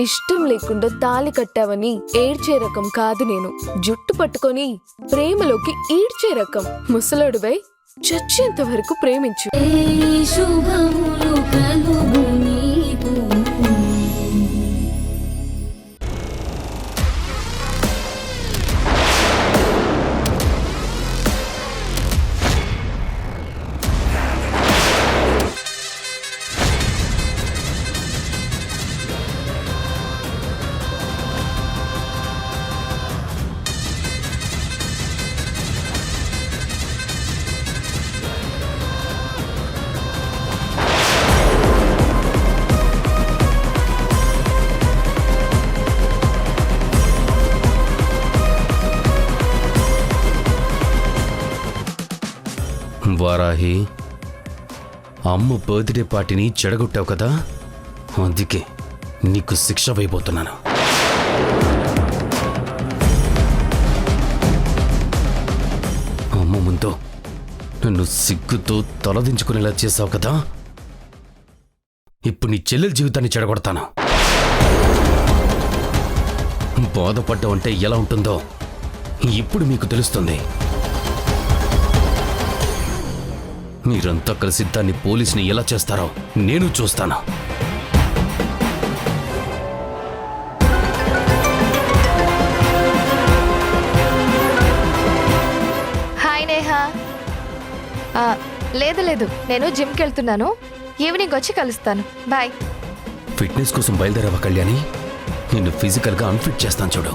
ఇష్టం లేకుండా తాళి కట్టావని ఏడ్చే రకం కాదు నేను. జుట్టు పట్టుకొని ప్రేమలోకి ఈడ్చే రకం. ముసలాడువై చచ్చేంత వరకు ప్రేమించు. వారాహి, అమ్మ బర్త్డే పార్టీని చెడగొట్టావు కదా, అందుకే నీకు శిక్ష వేయబోతున్నాను. అమ్మ ముందు నన్ను సిగ్గుతో తలదించుకునేలా చేశావు కదా, ఇప్పుడు నీ చెల్లెల జీవితాన్ని చెడగొడతాను. బాధపడ్డావంటే ఎలా ఉంటుందో ఇప్పుడు మీకు తెలుస్తుంది. మీరంతా కలిసి దాన్ని పోలీసుని ఎలా చేస్తారో నేను చూస్తాను. హాయ్ నేహా. లేదు నేను జిమ్కి వెళ్తున్నాను. ఈవినింగ్ వచ్చి కలుస్తాను. బాయ్. ఫిట్నెస్ కోసం బయలుదేరావా కళ్యాణి? నిన్ను ఫిజికల్గా అన్ఫిట్ చేస్తాను చూడు.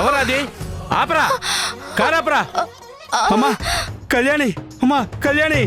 ఎవరాది? ఆపరా, కారాపరా. అమ్మా కళ్యాణి, అమ్మా కళ్యాణి.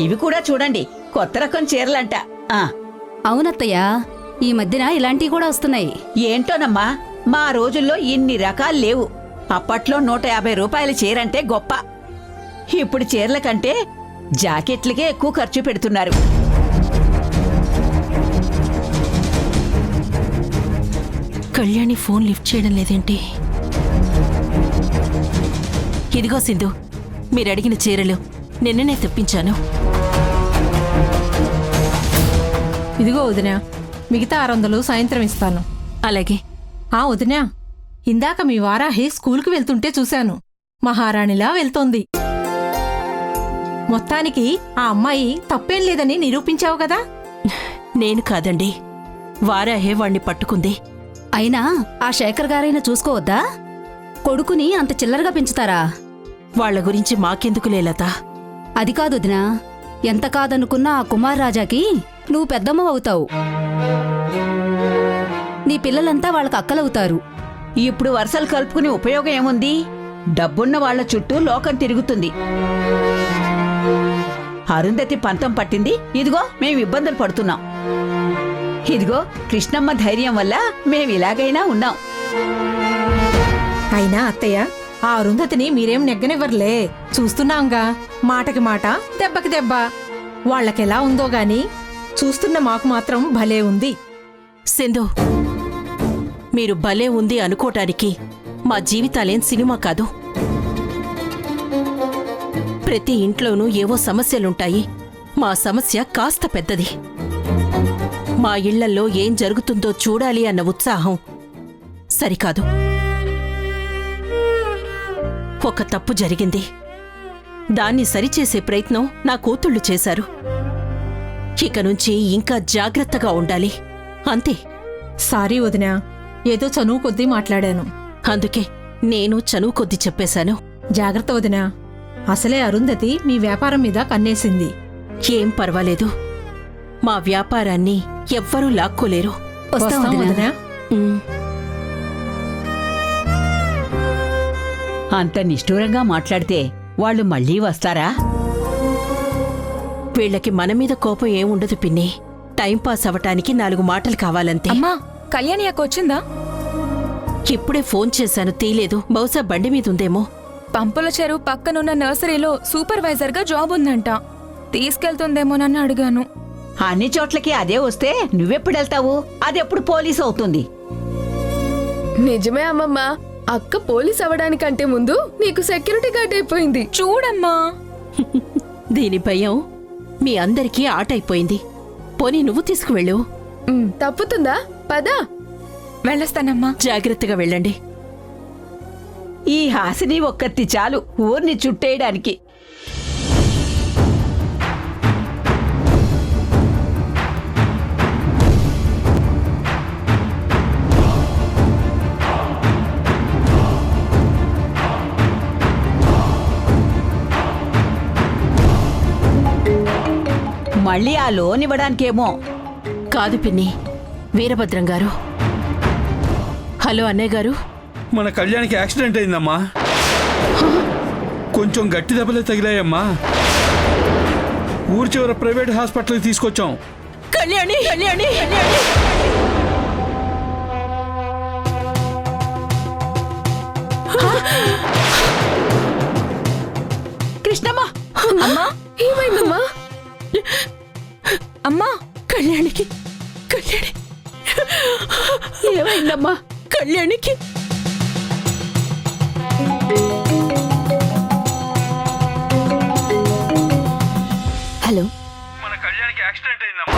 ఇవి కూడా చూడండి, కొత్త రకం చీరలంట. అవునత్తయ్యా, ఈ మధ్యన ఇలాంటివి కూడా వస్తున్నాయి. ఏంటోనమ్మా, మా రోజుల్లో ఇన్ని రకాలు లేవు. అప్పట్లో 150 రూపాయల చీరంటే గొప్ప. ఇప్పుడు చీరల కంటే జాకెట్లకే ఎక్కువ ఖర్చు పెడుతున్నారు. కళ్యాణి ఫోన్ లిఫ్ట్ చేయడం లేదేంటి? ఇదిగో సింధు, మీరడిగిన చీరలు నిన్ననే తెప్పించాను. ఇదిగో వదినా, మిగతా 600 సాయంత్రం ఇస్తాను. అలాగే. వదినా, ఇందాక మీ వారాహి స్కూల్కి వెళ్తుంటే చూశాను. మహారాణిలా వెళ్తోంది. మొత్తానికి ఆ అమ్మాయి తప్పేం లేదని నిరూపించావు కదా. నేను కాదండి, వారాహే వాణ్ణి పట్టుకుంది. అయినా ఆ శేఖర్ గారైనా చూసుకోవద్దా? కొడుకుని అంత చిల్లరగా పెంచుతారా? వాళ్ళ గురించి మాకెందుకులే లత. అది కాదు వదినా, ఎంత కాదనుకున్నా ఆ కుమార్ రాజాకి నువ్వు పెద్దమ్మ అవుతావు. నీ పిల్లలంతా వాళ్ళకి అక్కలవుతారు. ఇప్పుడు వరుసలు కలుపుకుని ఉపయోగం ఏముంది? డబ్బున్న వాళ్ల చుట్టూ లోకం తిరుగుతుంది. అరుంధతి పంతం పట్టింది, ఇదిగో మేం ఇబ్బందులు పడుతున్నాం. ఇదిగో కృష్ణమ్మ ధైర్యం వల్ల మేమిలాగైనా ఉన్నాం. అయినా అత్తయ్య, ఆ అరుంధతిని మీరేం నెగ్గనివ్వర్లే. చూస్తున్నాంగా, మాటకి మాట, దెబ్బకి దెబ్బ. వాళ్ళకెలా ఉందో గాని చూస్తున్న మాకు మాత్రం భలే ఉంది. సింధు, మీరు భలే ఉంది అనుకోటానికి మా జీవితాలేం సినిమా కాదు. ప్రతి ఇంట్లోనూ ఏవో సమస్యలుంటాయి. మా సమస్య కాస్త పెద్దది. మా ఇళ్లల్లో ఏం జరుగుతుందో చూడాలి అన్న ఉత్సాహం సరికాదు. ఒక తప్పు జరిగింది. దాన్ని సరిచేసే ప్రయత్నం నా కూతుళ్ళు చేశారు. ఇక నుంచి ఇంకా జాగ్రత్తగా ఉండాలి, అంతే. సారీ వదినా, ఏదో చనువు కొద్దీ మాట్లాడాను. అందుకే నేను చనువు కొద్ది చెప్పేశాను. జాగ్రత్త వదినా, అసలే అరుంధతి మీ వ్యాపారం మీద కన్నేసింది. ఏం పర్వాలేదు, మా వ్యాపారాన్ని ఎవ్వరూ లాక్కోలేరు. వస్తాం వదినా. ఉమ్. అంత నిష్ఠూరంగా మాట్లాడితే వాళ్ళు మళ్ళీ వస్తారా? వీళ్ళకి మన మీద కోపం ఏముండదు పిన్ని. టైంపాస్ అవటానికి 4 మాటలు కావాలంతే. అమ్మా, కళ్యాణి అక్క వచ్చిందా? ఇప్పుడే ఫోన్ చేశాను, తీలేదు. బహుశా బండి మీద ఉందేమో. పంపుల చెరువు పక్కనున్న నర్సరీలో సూపర్వైజర్గా జాబ్ ఉందంట. తీసుకెళ్తుందేమోనని అడిగాను. అన్ని చోట్లకి అదే వస్తే నువ్వెప్పుడెళ్తావు? అదెప్పుడు పోలీసు అవుతుంది? నిజమే అమ్మమ్మ, అక్క పోలీస్ అవడానికంటే ముందు నీకు సెక్యూరిటీ గార్డ్ అయిపోయింది. చూడమ్మా, దీని భయం మీ అందరికీ ఆటైపోయింది. పోనీ నువ్వు తీసుకువెళ్ళు. తప్పుతుందా? పదా. వెళ్ళొస్తానమ్మా. జాగ్రత్తగా వెళ్ళండి. ఈ హాసిని ఒక్కత్తి చాలు ఊర్ని చుట్టేయడానికి. మళ్ళీ ఆ లోన్ ఇవ్వడానికేమో. కాదు పిన్ని, వీరభద్రం గారు. హలో అన్నయ్య గారు. మన కళ్యాణికి యాక్సిడెంట్ అయిందమ్మా. కొంచెం గట్టి దెబ్బలే తగిలాయమ్మా. ఊరి చివర ప్రైవేట్ హాస్పిటల్కి తీసుకొచ్చాం. కళ్యాణి, కళ్యాణి, కళ్యాణి. కృష్ణమ్మ, అమ్మా, ఏమైందమ్మా? అమ్మా, కళ్యాణికి, కళ్యాణి ఏమైందమ్మా? కళ్యాణికి హలో, మన కళ్యాణికి యాక్సిడెంట్ అయిందమ్మా.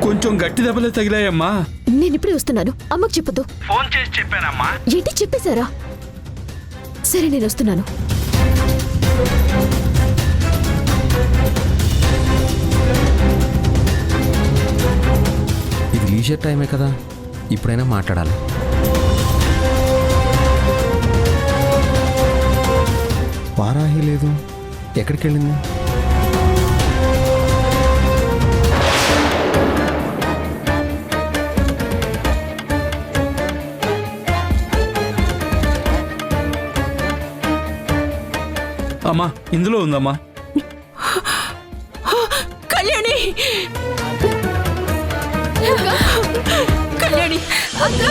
కొంచెం గట్టి దెబ్బలే తగిలాయమ్మా. నేను ఇప్పుడే వస్తున్నాను. అమ్మకు చెప్పదు. ఫోన్ చేసి చెప్పానమ్మా. ఏంటి చెప్పేశారా? సరే, నేను వస్తున్నాను. ఇది లీజర్ టైమే కదా, ఇప్పుడైనా మాట్లాడాలి. వారాహి లేదు, ఎక్కడికి వెళ్ళింది? అమ్మా, ఇందులో ఉందమ్మా. కళ్యాణి, కళ్యాణి.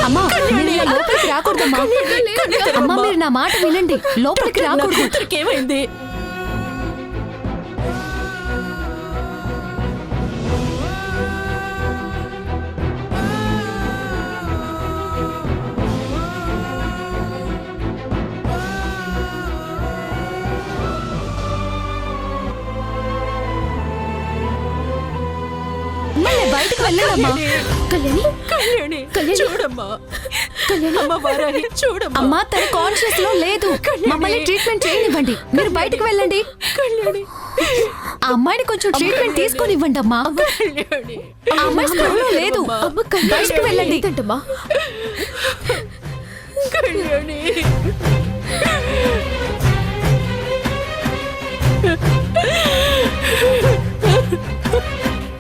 అమ్మా, మీరు ఇలా లోపలికి రాకూడదమ్మా. అమ్మా, మీరు నా మాట వినండి. లోపలికి రాకూడదు. కూతురికేమైంది? బయటకు వెళ్ళండమ్మా. కళ్యాణి, కళ్యాణి, కళ్యాణి. చూడమ్మా. అమ్మ వారాహి, చూడమ్మా. అమ్మా, తన కాన్షియస్ లో లేదు. మమ్మల్ని ట్రీట్మెంట్ చేయనివ్వండి. మీరు బయటకు వెళ్ళండి. కళ్యాణి. ఆ అమ్మాయిని కొంచెం ట్రీట్మెంట్ తీసుకొని ఇవ్వండి అమ్మా. ఆ అమ్మాయి స్పృహలో లేదు. బయటికి వెళ్ళండి. ఏంటంటమ్మా?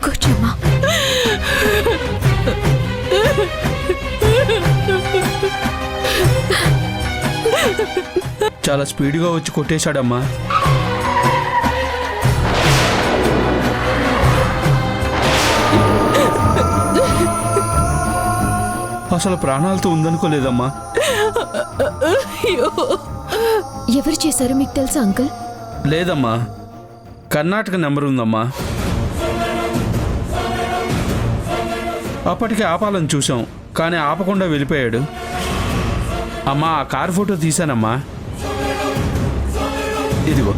కూర్చోమ్మా. చాలా స్పీడ్గా వచ్చి కొట్టేశాడమ్మా. అసలు ప్రాణాలతో ఉందనుకోలేదమ్మా. ఎవరు చేశారు మీకు తెలుసా అంకుల్? లేదమ్మా, కర్ణాటక నెంబర్ ఉందమ్మా. అప్పటికే ఆపాలని చూసాం, కానీ ఆపకుండా వెళ్ళిపోయాడు. అమ్మా, ఆ కార్ ఫోటో తీశానమ్మా. ఇదిగో.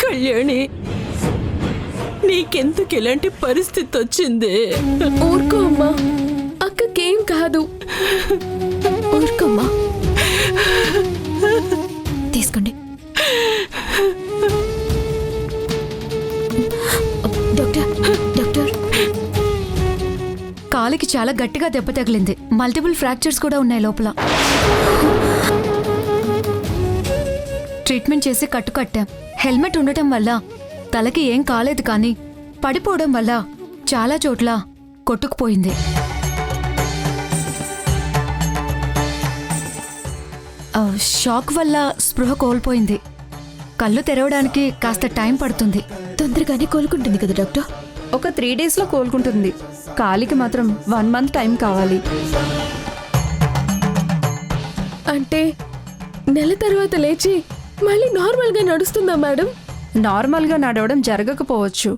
కళ్యాణి, నీకెందుకు ఇలాంటి పరిస్థితి వచ్చింది? ఊరుకో అమ్మా, అక్కకేం కాదు. ఊరుకోమ్మా. తీసుకోండి. డాక్టర్, డాక్టర్, కాలికి చాలా గట్టిగా దెబ్బ తగిలింది. మల్టిపుల్ ఫ్రాక్చర్స్ కూడా ఉన్నాయి లోపల. ట్రీట్మెంట్ చేసి కట్టు కట్టాం. హెల్మెట్ ఉండటం వల్ల తలకి ఏం కాలేదు, కానీ పడిపోవడం వల్ల చాలా చోట్ల కొట్టుకుపోయింది. షాక్ వల్ల స్పృహ కోల్పోయింది. కళ్ళు తెరవడానికి కాస్త టైం పడుతుంది. తొందరగానే కోలుకుంటుంది కదా డాక్టర్? ఒక 3 డేస్లో కోలుకుంటుంది. కాలికి మాత్రం 1 మంత్ టైం కావాలి. అంటే నెల తర్వాత లేచి మళ్ళీ నార్మల్గా నడుస్తుందా మేడం? నార్మల్గా నడవడం జరగకపోవచ్చు.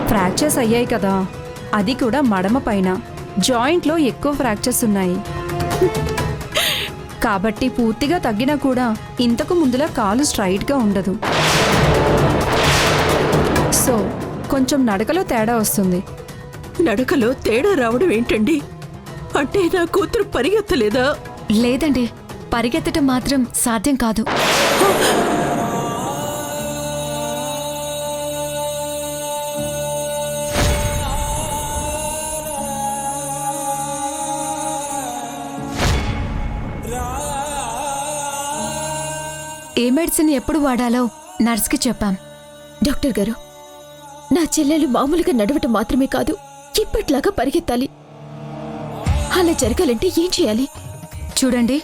ఫ్రాక్చర్స్ అయ్యాయి కదా, అది కూడా మడమ పైన. జాయింట్లో ఎక్కువ ఫ్రాక్చర్స్ ఉన్నాయి కాబట్టి పూర్తిగా తగ్గినా కూడా ఇంతకు ముందులా కాలు స్ట్రైట్గా ఉండదు. సో కొంచెం నడకలో తేడా వస్తుంది. నడకలో తేడా రావడం ఏంటండి? అంటే నా కూతురు పరిగెత్తలేదా? లేదండి, పరిగెత్తటం మాత్రం సాధ్యం కాదు. ఏ మెడిసిన్ ఎప్పుడు వాడాలో నర్స్కి చెప్పాం. డాక్టర్ గారు, నా చెల్లెలు మామూలుగా నడవటం మాత్రమే కాదు, ఇప్పట్లాగా పరిగెత్తాలి. అలా జరగాలంటే ఏం చేయాలి? చూడండి,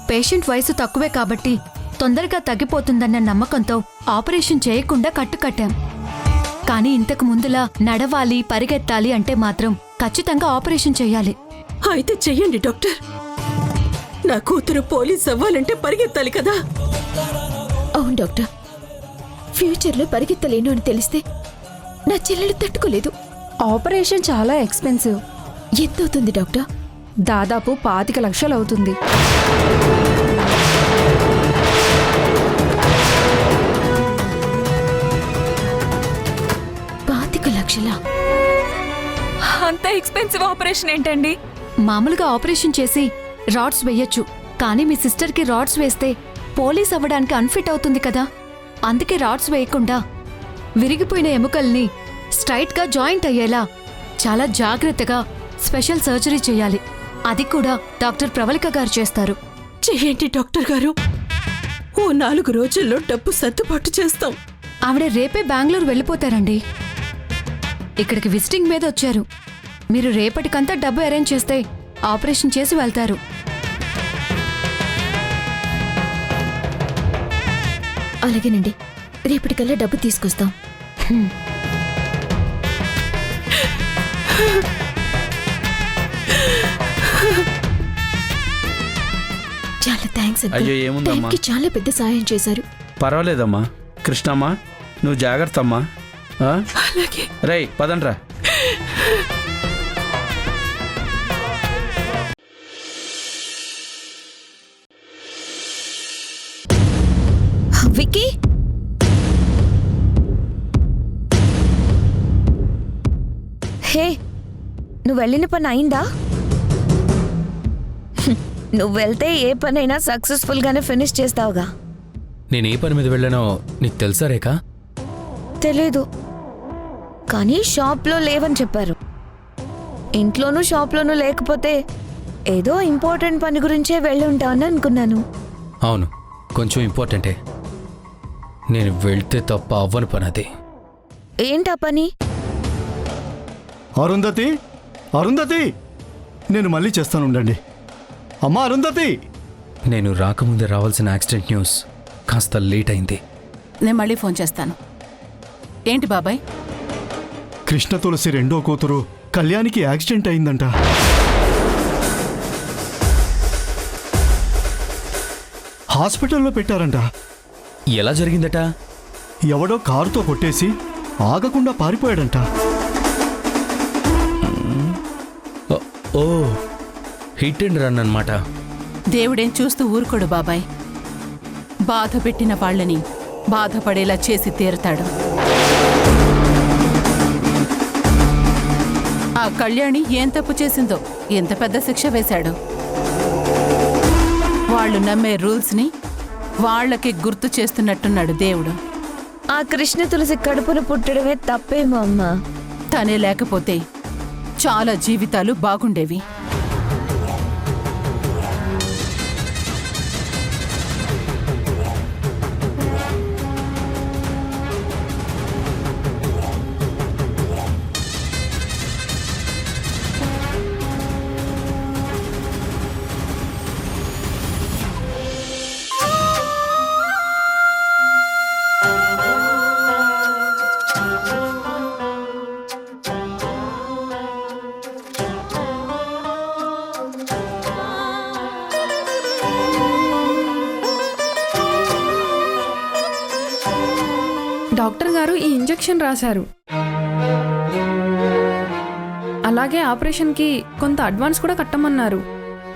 పేషెంట్ వయసు తక్కువే కాబట్టి తొందరగా తగ్గిపోతుందన్న నమ్మకంతో ఆపరేషన్ చేయకుండా కట్టుకట్టాం. కానీ ఇంతకు ముందులా నడవాలి, పరిగెత్తాలి అంటే మాత్రం ఖచ్చితంగా ఆపరేషన్ చేయాలి. అయితే చెయ్యండి డాక్టర్. నా కూతురు పోలీస్ అవ్వాలంటే పరిగెత్తాలి కదా. అవును డాక్టర్, ఫ్యూచర్లో పరిగెత్తలేను అని తెలిస్తే నా చెల్లెలు తట్టుకోలేదు. ఆపరేషన్ చాలా ఎక్స్పెన్సివ్. ఎంతవుతుంది డాక్టర్? దాదాపు 25 లక్షలు అవుతుంది. లక్షలా? అంత ఎక్స్పెన్సివ్ ఆపరేషన్ ఏంటండి? మామూలుగా ఆపరేషన్ చేసి రాడ్స్ వేయొచ్చు, కానీ మీ సిస్టర్కి రాడ్స్ వేస్తే పోలీస్ అవ్వడానికి అన్ఫిట్ అవుతుంది కదా. అందుకే రాడ్స్ వేయకుండా విరిగిపోయిన ఎముకల్ని స్ట్రైట్గా జాయింట్ అయ్యేలా చాలా జాగ్రత్తగా స్పెషల్ సర్జరీ చేయాలి. అది కూడా డాక్టర్ ప్రవళిక గారు చేస్తారు. చెయ్యండి డాక్టర్ గారు. ఓ 4 రోజుల్లో డబ్బు సర్దుబాటు చేస్తాం. ఆవిడ రేపే బెంగళూరు వెళ్ళిపోతారండి. ఇక్కడికి విజిటింగ్ మీద వచ్చారు. మీరు రేపటికంతా డబ్బు అరేంజ్ చేస్తే ఆపరేషన్ చేసి వెళ్తారు. అలాగేనండి, రేపటికల్లా డబ్బు తీసుకొస్తాం. చాలా థ్యాంక్స్ అండి. అయ్యో, ఏముందమ్మా, చాలా పెద్ద సాయం చేశారు. పర్వాలేదమ్మా. కృష్ణమ్మా, నువ్వు జాగ్రత్త అమ్మా. రై పదండ్రా. విక్కీ, హే, నువ్వు వెళ్ళిన పని అయిందా? నువ్వు వెళ్తే ఏ పనైనా సక్సెస్ఫుల్ గానే ఫినిష్ చేస్తావుగా. నేను ఏ పని మీద వెళ్ళానో నీకు తెలుసా రేఖ? తెలీదు, కానీ షాప్లో లేవని చెప్పారు. ఇంట్లోనూ షాప్లోనూ లేకపోతే ఏదో ఇంపార్టెంట్ పని గురించే వెళ్ళి ఉంటావని అనుకున్నాను. అవును, కొంచెం ఇంపార్టెంటే. నేను వెళ్తే తప్ప అవ్వని పని అది. ఏంటా పని? అరుంధతి, అరుంధతి, నేను మళ్ళీ చేస్తాను, ఉండండి. అమ్మా అరుంధతి! నేను రాకముందే రావాల్సిన యాక్సిడెంట్ న్యూస్ కాస్త లేట్ అయింది. నేను మళ్ళీ ఫోన్ చేస్తాను. ఏంటి బాబాయ్? కృష్ణ తులసి రెండో కూతురు కళ్యాణికి యాక్సిడెంట్ అయిందంట. హాస్పిటల్లో పెట్టారంట. ఎలా జరిగిందట? ఎవడో కారుతో కొట్టేసి ఆగకుండా పారిపోయాడంట. ఓ, హిట్ అండ్ రన్ అన్నమాట. దేవుడేం చూస్తూ ఊరుకోడు బాబాయ్. బాధ పెట్టిన వాళ్ళని బాధపడేలా చేసి తీరుతాడు. ఆ కళ్యాణి ఏం తప్పు చేసిందో ఎంత పెద్ద శిక్ష వేశాడు. వాళ్ళు నమ్మే రూల్స్ని వాళ్ళకి గుర్తు చేస్తున్నట్టున్నాడు దేవుడు. ఆ కృష్ణ తులసి కడుపున పుట్టడమే తప్పేమో అమ్మా. తనే లేకపోతే చాలా జీవితాలు బాగుండేవి. డాక్టర్ గారు ఈ ఇంజెక్షన్ రాశారు. అలాగే ఆపరేషన్కి కొంత అడ్వాన్స్ కూడా కట్టమన్నారు.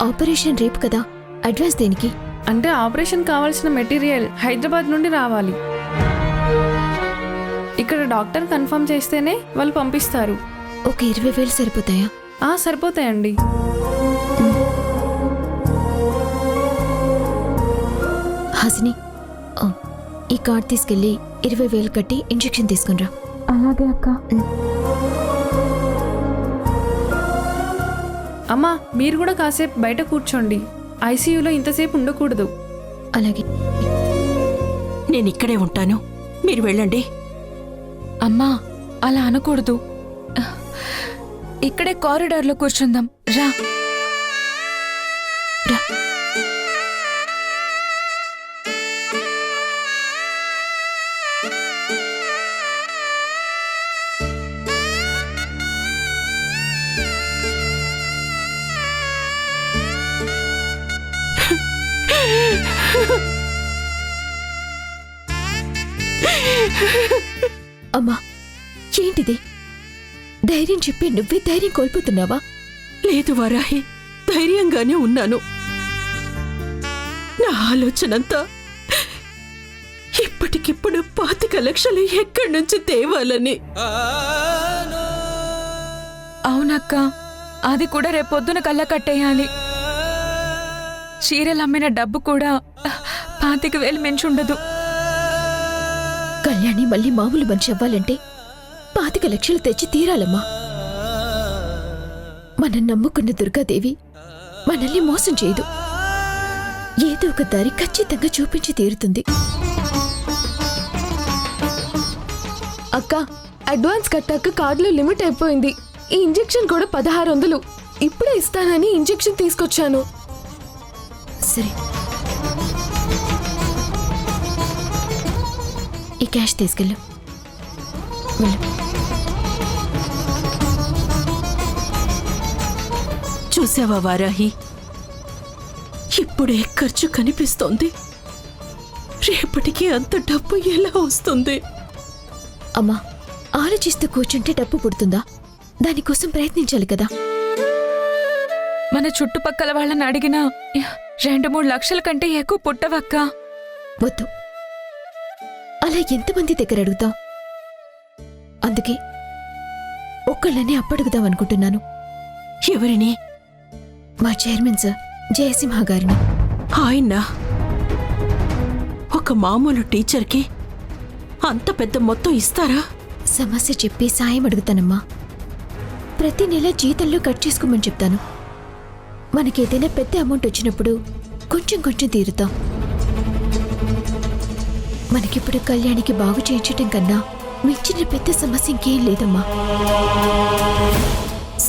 ఆపరేషన్ రేపు కదా, అడ్వాన్స్ దేనికి? అంటే ఆపరేషన్ కావాల్సిన మెటీరియల్ హైదరాబాద్ నుండి రావాలి. ఇక్కడ డాక్టర్ కన్ఫర్మ్ చేస్తేనే వాళ్ళు పంపిస్తారు. ఒక 20,000 సరిపోతాయా? సరిపోతాయండి. హాసిని, ఈ కార్డ్ తీసుకెళ్ళి 20,000 కట్టి ఇంజెక్షన్ తీసుకునిరా. అలాగే అక్క. అమ్మా, మీరు కూడా కాసేపు బయట కూర్చోండి. ఐసీయూలో ఇంతసేపు ఉండకూడదు. అలాగే. నేను ఇక్కడే ఉంటాను, మీరు వెళ్ళండి. అమ్మా, అలా అనకూడదు. ఇక్కడే కారిడార్లో కూర్చుందాం. రా. అమ్మా, ఏంటిది? ధైర్యం చెప్పి నువ్వే ధైర్యం కోల్పోతున్నావా? లేదు వారాహి, ధైర్యంగానే ఉన్నాను. నా ఆలోచనంతా ఇప్పటికిప్పుడు 25 లక్షలు ఎక్కడి నుంచి తేవాలని. అవునక్క, అది కూడా రేపొద్దున కల్లా కట్టేయాలి. చీరలు అమ్మిన డబ్బు కూడా 25,000 మించుండదు. కళ్యాణి మళ్ళీ మామూలు మనిషి అవ్వాలంటే 25 లక్షలు తెచ్చి తీరాలమ్మా. మనం నమ్ముకున్న దుర్గాదేవి మనల్ని మోసం చేయదు. ఏదో ఒక దారి ఖచ్చితంగా చూపించి తీరుతుంది. అక్క, అడ్వాన్స్ కట్టాక కార్డులో లిమిట్ అయిపోయింది. ఈ ఇంజెక్షన్ కూడా 1600. ఇప్పుడే ఇస్తానని ఇంజెక్షన్ తీసుకొచ్చాను. సరే, ఈ క్యాష్ తీసుకెళ్ళు. వెళ్ళు. చూసావా వారాహి, ఇప్పుడే ఖర్చు కనిపిస్తోంది. రేపటికి అంత డబ్బు ఎలా వస్తుంది? అమ్మా, ఆలోచిస్తూ కూర్చుంటే డబ్బు పుడుతుందా? దానికోసం ప్రయత్నించాలి కదా. మన చుట్టుపక్కల వాళ్ళని అడిగినా 2-3 లక్షల కంటే ఎక్కువ పుట్టవక్క. వద్దు, అలా ఎంతమంది దగ్గర అడుగుతాం? అందుకే ఒక్కళ్ళని అప్పడుగుదాం అనుకుంటున్నాను. ఎవరిని? మా చైర్మన్ సార్ జయసింహ గారిని. ఆయన్నా? ఒక మామూలు టీచర్కి అంత పెద్ద మొత్తం ఇస్తారా? సమస్య చెప్పి సాయం అడుగుతానమ్మా. ప్రతి నెల జీతంలో కట్ చేసుకోమని చెప్తాను. మనకేదైనా పెద్ద అమౌంట్ వచ్చినప్పుడు కొంచెం కొంచెం తీరుతాం. మనకిప్పుడు కళ్యాణికి బాగు చేయించటం కన్నా మించిన పెద్ద సమస్య ఇంకేం లేదమ్మా.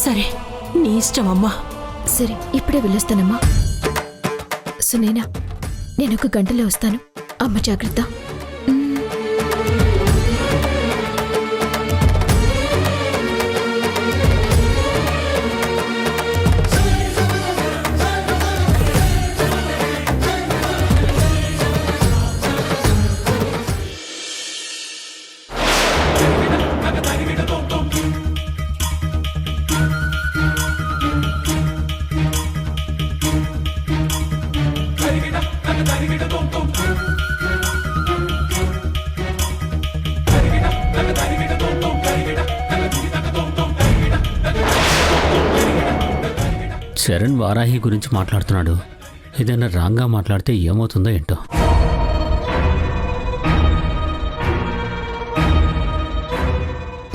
సరే, నీ ఇష్టమమ్మా. సరే, ఇప్పుడే వెళ్ళొస్తానమ్మా. సునైనా, నేను 1 గంటలో వస్తాను. అమ్మ జాగ్రత్త. చరణ్ వారాహి గురించి మాట్లాడుతున్నాడు. ఏదైనా రాంగ్గా మాట్లాడితే ఏమవుతుందో ఏంటో.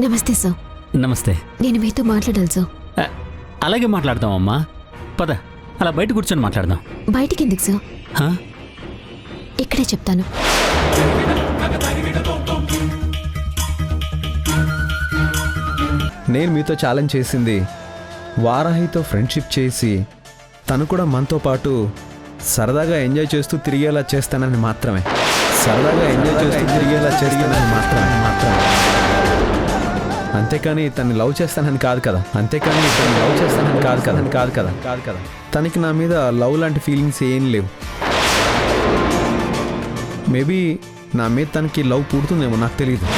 నమస్తే సార్. నమస్తే. నేను మీతో మాట్లాడాలి సార్. అలాగే మాట్లాడదామమ్మా. పద, అలా బయట కూర్చొని మాట్లాడదాం. బయటికి ఎందుకు సార్? హా? ఇక్కడే చెప్తాను. నేను మీతో ఛాలెంజ్ చేసింది వారాహితో ఫ్రెండ్షిప్ చేసి తను కూడా మనతో పాటు సరదాగా ఎంజాయ్ చేస్తూ తిరిగేలా చేస్తానని మాత్రమే. సరదాగా ఎంజాయ్ చేస్తూ తిరిగేలా చేస్తానని మాత్రమే. అంతేకాని తన్ని లవ్ చేస్తానని కాదు కదా. తనకి నా మీద లవ్ లాంటి ఫీలింగ్స్ ఏం లేవు. మేబీ నా మీద తనకి లవ్ పుడుతుందేమో, నాకు తెలియదు.